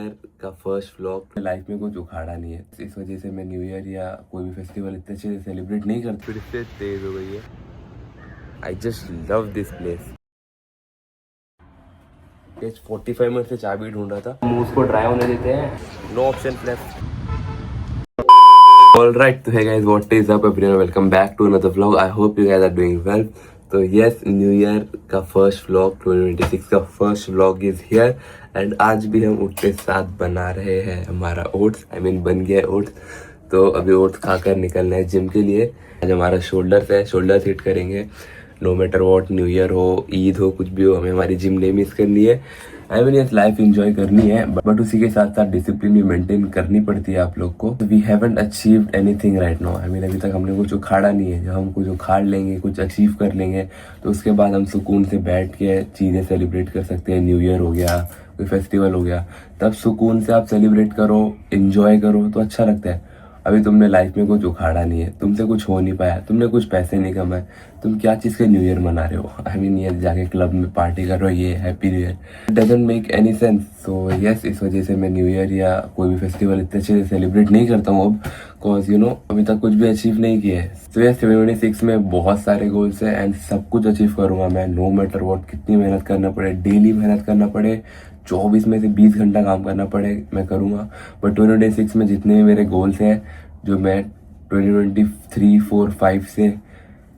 Year का first vlog. Life में कुछ उखाड़ा नहीं है, इस वजह से मैं न्यू ईयर या कोई भी फेस्टिवल इतने अच्छे से सेलिब्रेट नहीं करता। फिर से तेज हो गई है। I just love this place. 45 minute से चाबी ढूंढ रहा था, मुंह उसको ड्राई होने देते हैं। No option left. Alright, तो hey guys, what is up everyone? Welcome back to another vlog. I hope you guys are doing well. तो yes, न्यू ईयर का फर्स्ट व्लॉग 2026 का first vlog is here and आज भी हम उठते साथ बना रहे हैं हमारा ओट्स। बन गया ओट्स। तो अभी ओट्स खाकर निकलना है जिम के लिए। आज हमारा शोल्डर्स है, शोल्डर्स हिट करेंगे। No matter what, new year हो, ईद हो, कुछ भी हो, हमें हमारी जिम नहीं मिस करनी है। यस, लाइफ एंजॉय करनी है, बट उसी के साथ साथ डिसिप्लिन भी मेंटेन करनी पड़ती है आप लोग को। We haven't achieved anything right now. अभी तक हमने कुछ उखाड़ा नहीं है। जब हम कुछ उखाड़ लेंगे, कुछ अचीव कर लेंगे, तो उसके बाद हम सुकून से बैठ के चीज़ें सेलिब्रेट कर सकते हैं। न्यू ईयर हो गया, कोई फेस्टिवल हो गया, तब सुकून से आप सेलिब्रेट करो, एंजॉय करो, तो अच्छा लगता है। अभी तुमने लाइफ में कुछ उखाड़ा नहीं है, तुमसे कुछ हो नहीं पाया, तुमने कुछ पैसे नहीं कमाए, तुम क्या चीज़ का न्यू ईयर मना रहे हो? ये जाके क्लब में पार्टी कर रहे हो, ये happy new year doesn't make any sense. So yes, इस वजह से मैं न्यू ईयर या कोई भी फेस्टिवल इतने अच्छे से सेलिब्रेट नहीं करता हूँ अब, बिकॉज अभी तक कुछ भी अचीव नहीं किया है। सो यस, 2026 में बहुत सारे गोल्स है एंड सब कुछ अचीव करूंगा मैं, नो मैटर वॉट। कितनी मेहनत करना पड़े, डेली मेहनत करना पड़े, 24 में से 20 घंटा काम करना पड़े, मैं करूँगा। बट 2026 में जितने भी मेरे गोल्स हैं जो मैं 2023, 4, 5 से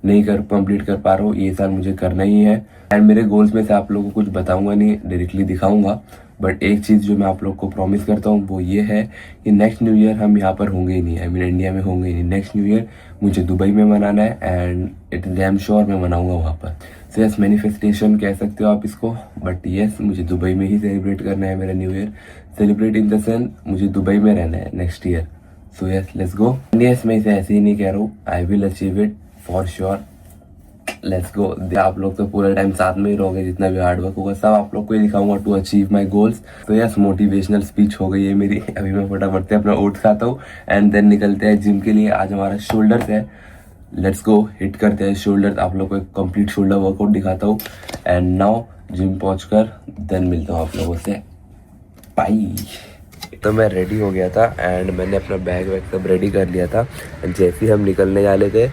नहीं कंप्लीट कर पा रहा हूँ, ये साल मुझे करना ही है। एंड मेरे गोल्स में से आप लोगों को कुछ बताऊंगा नहीं, डायरेक्टली दिखाऊंगा। बट एक चीज़ जो मैं आप लोग को प्रॉमिस करता हूँ वो ये है कि नेक्स्ट न्यू ईयर हम यहाँ पर होंगे ही नहीं, इंडिया में होंगे ही नहीं। नेक्स्ट न्यू ईयर मुझे दुबई में मनाना है and it is damn sure मैं मनाऊंगा वहाँ पर। सो यस, मैनिफेस्टेशन कह सकते हो आप इसको, बट यस, मुझे दुबई में ही सेलिब्रेट करना है मेरा new year. Celebrate in the sense मुझे दुबई में रहना है next year. So yes, let's go. Yes, मैं इसे ऐसे ही नहीं कह रहा हूँ, I will achieve it for sure. Let's go. आप लोग तो पूरा टाइम साथ में ही रहोगे, जितना भी हार्ड वर्क होगा सब आप लोग को ही दिखाऊंगा टू अचीव माई गोल्स। तो यस, मोटिवेशनल स्पीच हो गई है मेरी। अभी मैं फटाफट से अपना ओट्स खाता हूँ एंड देन निकलते हैं जिम के लिए। आज हमारा शोल्डर्स है, लेट्स गो, हिट करते हैं शोल्डर्स। आप लोग को एक कंप्लीट शोल्डर वर्कआउट दिखाता हूँ एंड नाउ जिम पहुँच कर देन मिलता हूँ आप लोगों से। बाय। तो मैं रेडी हो गया था एंड मैंने अपना बैग वैग सब रेडी कर लिया था एंड जैसे ही हम निकलने वाले थे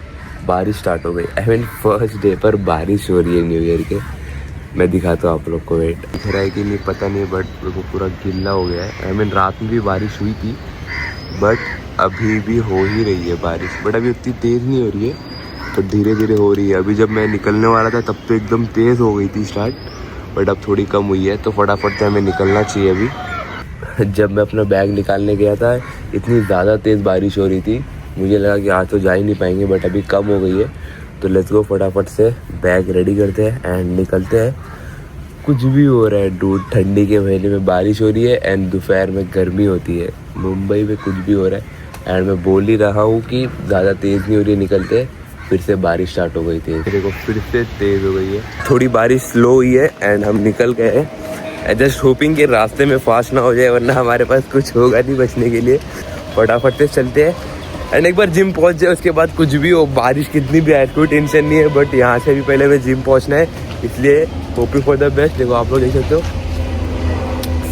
बारिश स्टार्ट हो गई। फर्स्ट डे पर बारिश हो रही है न्यू ईयर के। मैं दिखाता हूँ आप लोग को, वेट दिख रहा है कि नहीं पता नहीं, बट मेरे को पूरा गिल्ला हो गया है। रात में भी बारिश हुई थी बट अभी भी हो ही रही है बारिश, बट अभी उतनी तेज़ नहीं हो रही है, तो धीरे धीरे हो रही है। अभी जब मैं निकलने वाला था तब तो एकदम तेज़ हो गई थी स्टार्ट, बट अब थोड़ी कम हुई है, तो फटाफट से हमें निकलना चाहिए अभी। जब मैं अपना बैग निकालने गया था इतनी ज़्यादा तेज़ बारिश हो रही थी, मुझे लगा कि आज तो जा ही नहीं पाएंगे, बट अभी कम हो गई है। तो लेट्स गो, फटाफट से बैग रेडी करते हैं एंड निकलते हैं। कुछ भी हो रहा है डूड, ठंडी के महीने में बारिश हो रही है एंड दोपहर में गर्मी होती है। मुंबई में कुछ भी हो रहा है एंड मैं बोल ही रहा हूँ कि ज़्यादा तेज़ नहीं हो रही है। निकलते फिर से बारिश स्टार्ट हो गई थी, देखो फिर से तेज़ हो गई है। थोड़ी बारिश स्लो हुई है एंड हम निकल गए हैं। जस्ट होपिंग कि रास्ते में फास्ट ना हो जाए, वरना हमारे पास कुछ होगा नहीं बचने के लिए। फटाफट से चलते हैं एंड एक बार जिम पहुंच जाए, उसके बाद कुछ भी हो, बारिश कितनी भी आए कोई टेंशन नहीं है। बट यहाँ से भी पहले मैं जिम पहुंचना है, इसलिए होपिंग फॉर द बेस्ट। देखो आप लोग देख सकते हो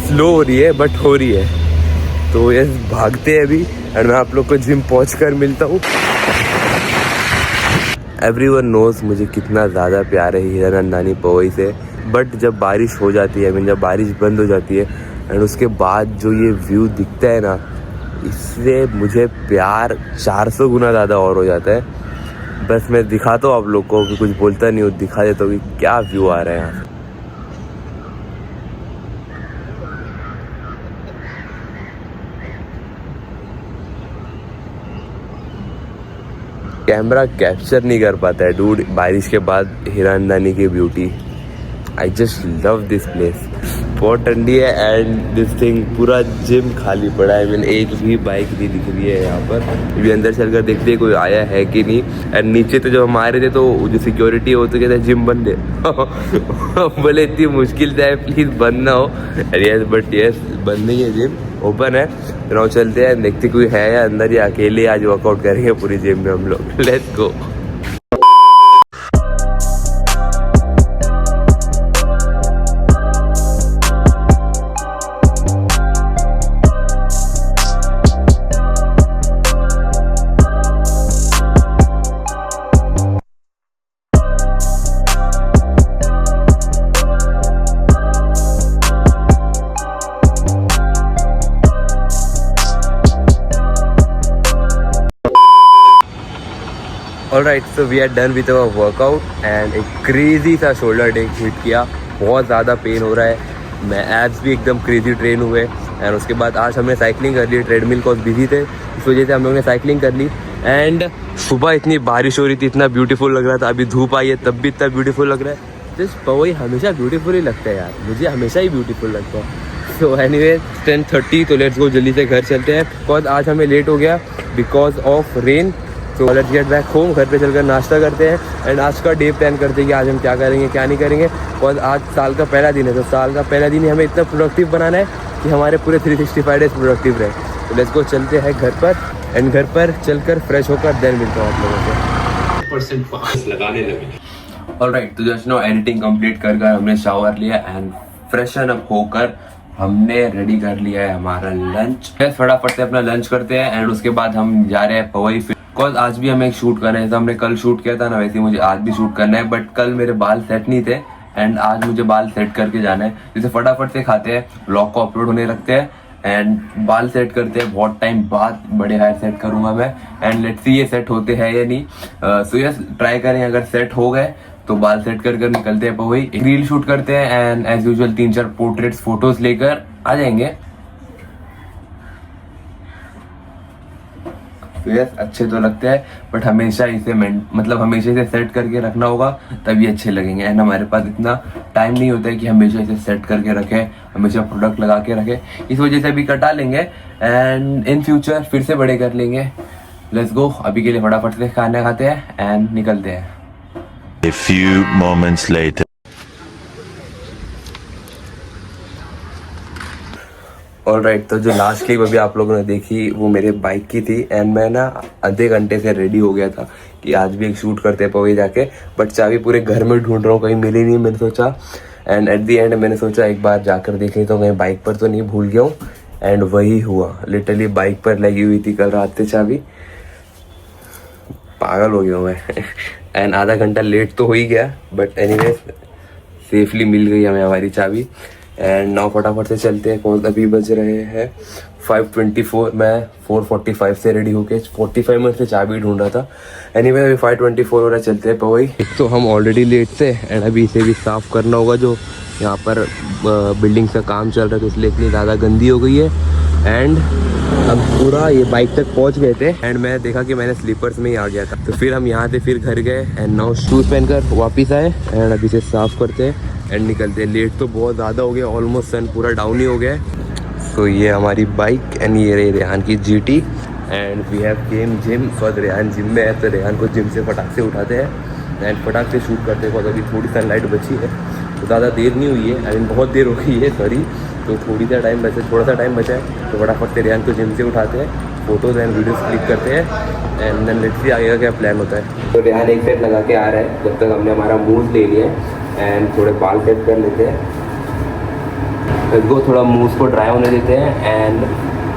स्लो हो रही है बट हो रही है। तो यस, भागते हैं अभी एंड मैं आप लोग को जिम पहुँच कर मिलता हूँ। एवरीवन नोज मुझे कितना ज़्यादा प्यार है हीरानंदानी पवई से, बट जब बारिश हो जाती है, जब बारिश बंद हो जाती है एंड उसके बाद जो ये व्यू दिखता है ना, इससे मुझे प्यार 400 गुना ज़्यादा और हो जाता है। बस मैं दिखाता हूँ आप लोग को, कि कुछ बोलता नहीं हूँ, दिखा देता हूँ कि क्या व्यू आ रहा है यहाँ से। कैमरा कैप्चर नहीं कर पाता है डूड बारिश के बाद हीरानंदानी की beauty. I just love this place. बहुत ठंडी है एंड दिस थिंग, पूरा जिम खाली पड़ा है। एक भी बाइक नहीं दिख रही है यहाँ पर। अभी अंदर चलकर देखते हैं कोई आया है कि नहीं। एंड नीचे तो जब हम आ रहे थे तो जो सिक्योरिटी हो तो कहते हैं जिम बंद है। बोले इतनी मुश्किल से प्लीज़ बंद ना हो। यस, बट यस, बंद नहीं है, जिम ओपन है। तो चलते हैं, देखते कोई है या अंदर, या अकेले आज वर्कआउट करेंगे पूरी जिम में हम लोग। Let's go. Alright, so we are done with our workout and एक क्रेजी सा शोल्डर डे हिट किया। बहुत ज़्यादा पेन हो रहा है, मैं एब्स भी एकदम क्रेजी ट्रेन हुए। एंड उसके बाद आज हमने साइकिलिंग कर ली, ट्रेडमिल को बिजी थे इस वजह से हम लोग ने साइकिलिंग कर ली। एंड सुबह इतनी बारिश हो रही थी, इतना ब्यूटीफुल लग रहा था, अभी धूप आई है तब भी इतना ब्यूटीफुल लग रहा है। जस्ट पवई हमेशा ब्यूटीफुल ही लगता है यार, मुझे हमेशा ही ब्यूटीफुल लगता है। सो एनीवे 10:30, तो लेट्स गो जल्दी से घर चलते हैं बिकॉज आज हमें लेट हो गया बिकॉज ऑफ रेन। तो लेट्स गेट बैक होम, घर पे चलकर नाश्ता करते हैं एंड आज का डे प्लान करते हैं कि आज हम क्या करेंगे क्या नहीं करेंगे। और आज साल का पहला दिन है, तो साल का पहला दिन ही हमें इतना प्रोडक्टिव बनाना है कि हमारे पूरे 365 डेज प्रोडक्टिव रहे। तो लेट्स गो चलते हैं घर पर एंड घर पर चलकर फ्रेश होकर देन मिलता हूँ आप लोगों से। ऑलराइट, तो जस्ट नो एडिटिंग कंप्लीट कर हमने शावर लिया एंड फ्रेशन अप होकर हमने रेडी कर लिया है हमारा लंच। फटाफट से अपना लंच करते हैं एंड उसके बाद हम जा रहे हैं पवई। बिकॉज आज भी हम एक शूट कर रहे हैं, तो हमने कल शूट किया था ना, वैसे मुझे आज भी शूट करना है। बट कल मेरे बाल सेट नहीं थे एंड आज मुझे बाल सेट करके जाना है। जैसे फटाफट से खाते हैं, व्लॉग को अपलोड होने रखते हैं एंड बाल सेट करते हैं। बहुत टाइम बाद बड़े हेयर सेट करूंगा मैं एंड लेट्स सी ये सेट होते हैं या नहीं। सो यस, ट्राई करें, अगर सेट हो गए तो बाल सेट कर निकलते हैं पवई। एक रील शूट करते हैं and as usual 3-4 portraits photos लेकर आ जाएंगे। तो यस, अच्छे तो लगते हैं बट हमेशा इसे हमेशा इसे सेट करके रखना होगा तभी अच्छे लगेंगे। एंड हमारे पास इतना टाइम नहीं होता है कि हमेशा इसे सेट करके रखें, हमेशा प्रोडक्ट लगा के रखें। इस वजह से अभी कटा लेंगे एंड इन फ्यूचर फिर से बड़े कर लेंगे। लेट्स गो, अभी के लिए फटाफट से खाना खाते हैं एंड निकलते हैं। A few moments later. Alright, तो जो लास्ट क्लिप अभी आप लोगों ने देखी वो मेरे बाइक की थी एंड मैं ना आधे घंटे से रेडी हो गया था कि आज भी एक शूट करते हैं पवई जाके। बट चाबी पूरे घर में ढूंढ रहा हूँ, कहीं मिली नहीं। मैंने सोचा एंड एट दी एंड मैंने सोचा एक बार जाकर देख ली तो कहीं बाइक पर तो नहीं भूल गया हूँ। एंड वही हुआ, लिटरली बाइक पर लगी हुई थी कल रात से चाबी। पागल हो गया हूँ मैं एंड आधा घंटा लेट तो हो ही गया बट एनीवे सेफली मिल गई हमें हमारी चाबी। एंड नाउ फटाफट से चलते हैं। कौन अभी बज रहे हैं 5:24, मैं 4:45 से रेडी होके 45 मिनट से चाबी ढूंढ रहा था। एनीवे अभी 5:24 हो रहा है, चलते हैं पवई। एक तो हम ऑलरेडी लेट थे एंड अभी इसे भी साफ़ करना होगा। जो यहाँ पर बिल्डिंग का काम चल रहा है तो इसलिए इतनी ज़्यादा गंदी हो गई है। एंड अब पूरा ये बाइक तक पहुंच गए थे एंड मैं देखा कि मैंने स्लीपर्स में ही आ गया था। तो फिर हम यहाँ से फिर घर गए एंड नाउ शूज़ पहनकर वापस आए एंड अभी से साफ़ करते हैं एंड निकलते हैं। लेट तो बहुत ज़्यादा हो गया, ऑलमोस्ट सन पूरा डाउन ही हो गया है। सो ये हमारी बाइक एंड ये रही रेहान की GT and we have came gym. For Rehan gym में है तो रेहान को जिम से फटाक से उठाते हैं एंड फटाक से शूट करते हैं। बहुत अभी थोड़ी सनलाइट बची है तो ज़्यादा देर नहीं हुई है, आई मीन बहुत देर हो गई है सॉरी। तो थोड़ा सा टाइम बचा है तो फटाफट से रेहान को जिम से उठाते हैं, फोटोज़ एंड वीडियोस क्लिक करते हैं एंड देन लेट्स सी आगे का क्या प्लान होता है। तो रेहान एक सेट लगा के आ रहा है, जब तक हमने हमारा मूव ले लिया है एंड थोड़े बाल सेट कर लेते हैं। इसको थोड़ा मूव को ड्राई होने देते हैं एंड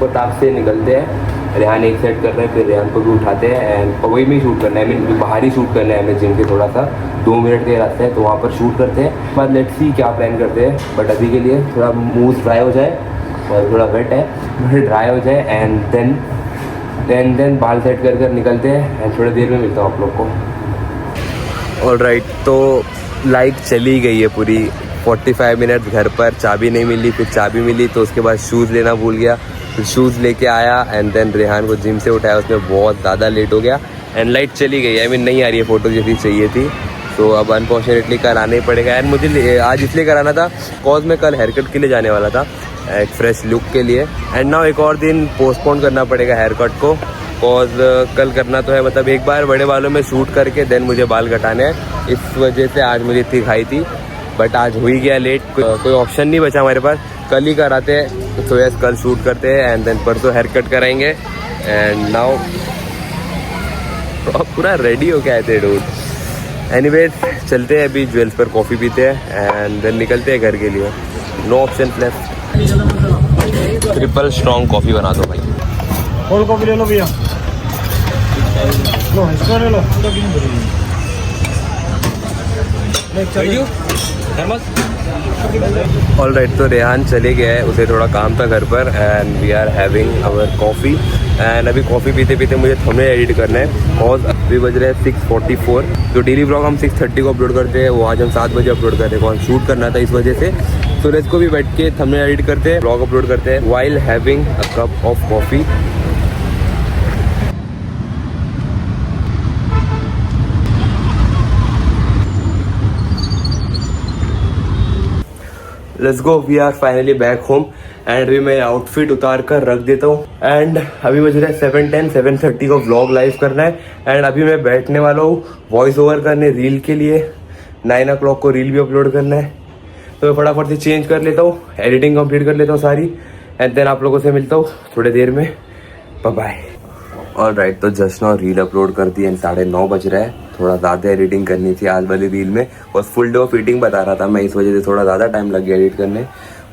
फटाक से निकलते हैं। रेहान एक सेट कर रहे हैं, फिर रेहान को भी उठाते हैं एंड पवई में ही शूट करना है, आई मीन बाहर ही शूट करना है हमें जिम के थोड़ा सा 2 मिनट के रास्ते है तो वहाँ पर शूट करते हैं। बाद लेट्स सी क्या प्लान करते हैं बट अभी के लिए थोड़ा मूव ड्राई हो जाए और थोड़ा वेट है ड्राई हो जाए एंड देन बाल सेट कर निकलते हैं एंड थोड़ी देर में मिलता हूँ आप लोग को। ऑलराइट, तो लाइट चली गई है पूरी 45 मिनट घर पर, चाबी नहीं मिली, फिर चाबी मिली तो उसके बाद शूज़ लेना भूल गया, फिर शूज़ लेके आया एंड देन रेहान को जिम से उठाया, उसमें बहुत ज़्यादा लेट हो गया एंड लाइट चली गई। आई मीन नहीं आ रही है फोटो जैसी चाहिए थी तो अब अनफॉर्चुनेटली कराना ही पड़ेगा। एंड मुझे आज इसलिए कराना था कॉज मैं कल हेयर कट के लिए जाने वाला था, एक फ्रेश लुक के लिए। एंड नाउ एक और दिन पोस्टपोन करना पड़ेगा हेयर कट को कॉज कल करना तो है, मतलब एक बार बड़े बालों में शूट करके देन मुझे बाल कटाने हैं। इस वजह से आज मुझे इतनी खाई थी बट आज हो ही गया लेट, कोई ऑप्शन नहीं बचा हमारे पास। कल ही कराते हैं तो यस कल शूट करते हैं एंड देन परसों हेयर कट कराएंगे। एंड नाउ पूरा रेडी हो गया है डूड। एनीवेज चलते हैं, अभी ज्वेल्स पर कॉफ़ी पीते हैं एंड देन निकलते हैं घर के लिए। No option left. Triple strong coffee बना दो भाई। कोल्ड कॉफी ले लो भैया, लो इसको ले लो। ऑलराइट, तो रेहान चले गया है, उसे थोड़ा काम था घर पर and we are having our coffee and अभी कॉफ़ी पीते पीते मुझे थंबनेल एडिट करना है और अभी बज रहे हैं 6:44। तो डेली ब्लॉग हम 6:30 को अपलोड करते हैं, वो आज हम 7 बजे अपलोड कर रहे हैं, और शूट करना था इस वजह से। तो लेट्स को भी बैठ के थंबनेल एडिट करते हैं, ब्लॉग अपलोड करते हैं while having a cup of coffee. Let's go, we are finally back home. And अभी मैं आउटफिट उतार कर रख देता हूँ। एंड अभी बज रहा है 7:10, 7:30 को व्लॉग लाइव करना है। एंड अभी मैं बैठने वाला हूँ वॉइस ओवर करने रील के लिए। 9 o'clock को रील भी अपलोड करना है, तो मैं फटाफट से चेंज कर लेता हूँ, एडिटिंग कंप्लीट कर लेता हूँ सारी, एंड देन आप लोगों से मिलता हूँ थोड़ी देर में। Bye bye. ऑलराइट, तो जस्ट नाउ रील अपलोड कर दी एंड 9:30 बज रहा है। थोड़ा ज़्यादा एडिटिंग करनी थी आज वाली रील में, बस फुल डे ऑफ एडिटिंग बता रहा था मैं, इस वजह से थोड़ा ज़्यादा टाइम लग गया एडिट करने।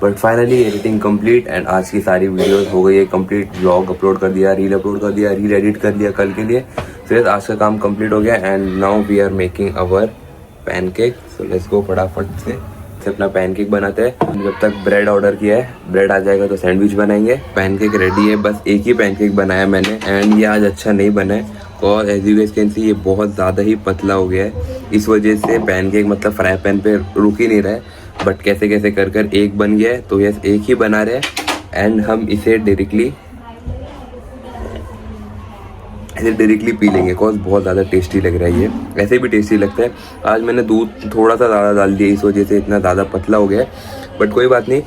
But finally editing complete and आज की सारी वीडियोस हो गई है कंप्लीट। व्लॉग अपलोड कर दिया, रील अपलोड कर दिया, रील एडिट कर लिया कल के लिए। फिर आज का काम कंप्लीट हो गया and now we are making our pancake. So let's go, फटाफट से अपना पैनकेक बनाते हैं। जब तक ब्रेड ऑर्डर किया है, ब्रेड आ जाएगा तो सैंडविच बनाएंगे। पैनकेक रेडी है, बस एक ही पैनकेक बनाया मैंने एंड ये आज अच्छा नहीं बना है, और as you guys can see ये बहुत ज़्यादा ही पतला हो गया है। इस वजह से पैनकेक मतलब फ्राई पैन पे रुक ही नहीं रहा है, बट कैसे कैसे कर कर एक बन गया है। तो यस, एक ही बना रहे हैं एंड हम इसे डायरेक्टली पी लेंगे, बिकॉज बहुत ज़्यादा टेस्टी लग रहा है। ये ऐसे भी टेस्टी लगता है। आज मैंने दूध थोड़ा सा ज़्यादा डाल दिया, इस वजह से इतना ज़्यादा पतला हो गया है, बट कोई बात नहीं।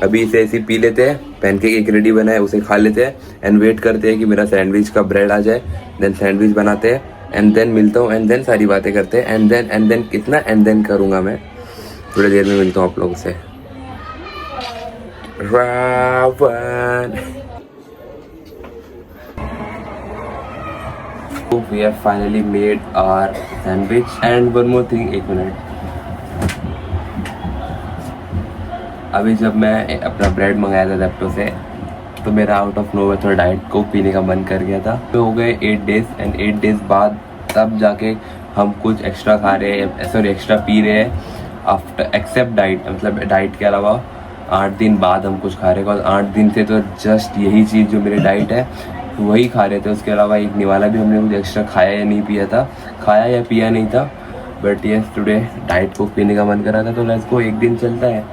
अभी इसे ऐसे पी लेते हैं। पैनकेक एक रेडी बना है, उसे खा लेते हैं एंड वेट करते हैं कि मेरा सैंडविच का ब्रेड आ जाए। देन सैंडविच बनाते हैं एंड देन मिलता हूँ एंड देन सारी बातें करते हैं एंड देन कितना एंड देन करूँगा मैं, थोड़ी देर में मिलता हूँ आप लोगों से। Ravan, we have finally made our sandwich and one more thing, एक मिनट। अभी जब मैं अपना ब्रेड मंगाया था जेप्टो से, तो मेरा आउट ऑफ नोवेयर थोड़ा डाइट कोक पीने का मन कर गया था। तो हो गए 8 days एंड 8 days बाद तब जाके हम कुछ एक्स्ट्रा खा रहे हैं, सॉरी एक्स्ट्रा पी रहे हैं आफ्टर एक्सेप्ट डाइट, मतलब डाइट के अलावा 8 दिन बाद हम कुछ खा रहे हैं। 8 दिन से तो जस्ट यही चीज़ जो मेरी डाइट है वही खा रहे थे, उसके अलावा एक निवाला भी हमने कुछ एक्स्ट्रा खाया या नहीं पिया था, खाया या पिया नहीं था। But yes, today diet Coke पीने का मन कर रहा था, तो लेट्स गो। एक दिन चलता है,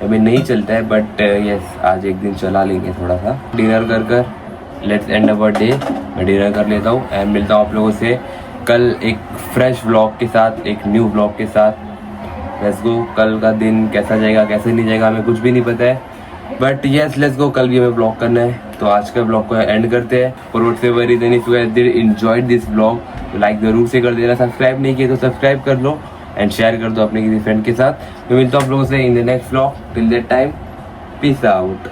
अभी नहीं चलता है, बट यस आज एक दिन चला लेंगे थोड़ा सा। डिनर कर कर लेट्स एंड अवर डे। मैं डिनर कर लेता हूँ एंड मिलता हूँ आप लोगों से कल एक फ्रेश व्लॉग के साथ, एक न्यू व्लॉग के साथ। Let's go. कल का दिन कैसा जाएगा कैसे नहीं जाएगा हमें कुछ भी नहीं पता है, बट यस लेट्स गो। कल भी हमें ब्लॉग करना है, तो आज का ब्लॉग को एंड करते हैं। और वोट से worry then if you guys did enjoyed this blog, तो लाइक जरूर से कर देना, सब्सक्राइब नहीं किया तो सब्सक्राइब कर लो एंड शेयर कर दो अपने किसी फ्रेंड के साथ। मैं मिलता हूँ आप लोगों से in the next blog. Till that time, peace out.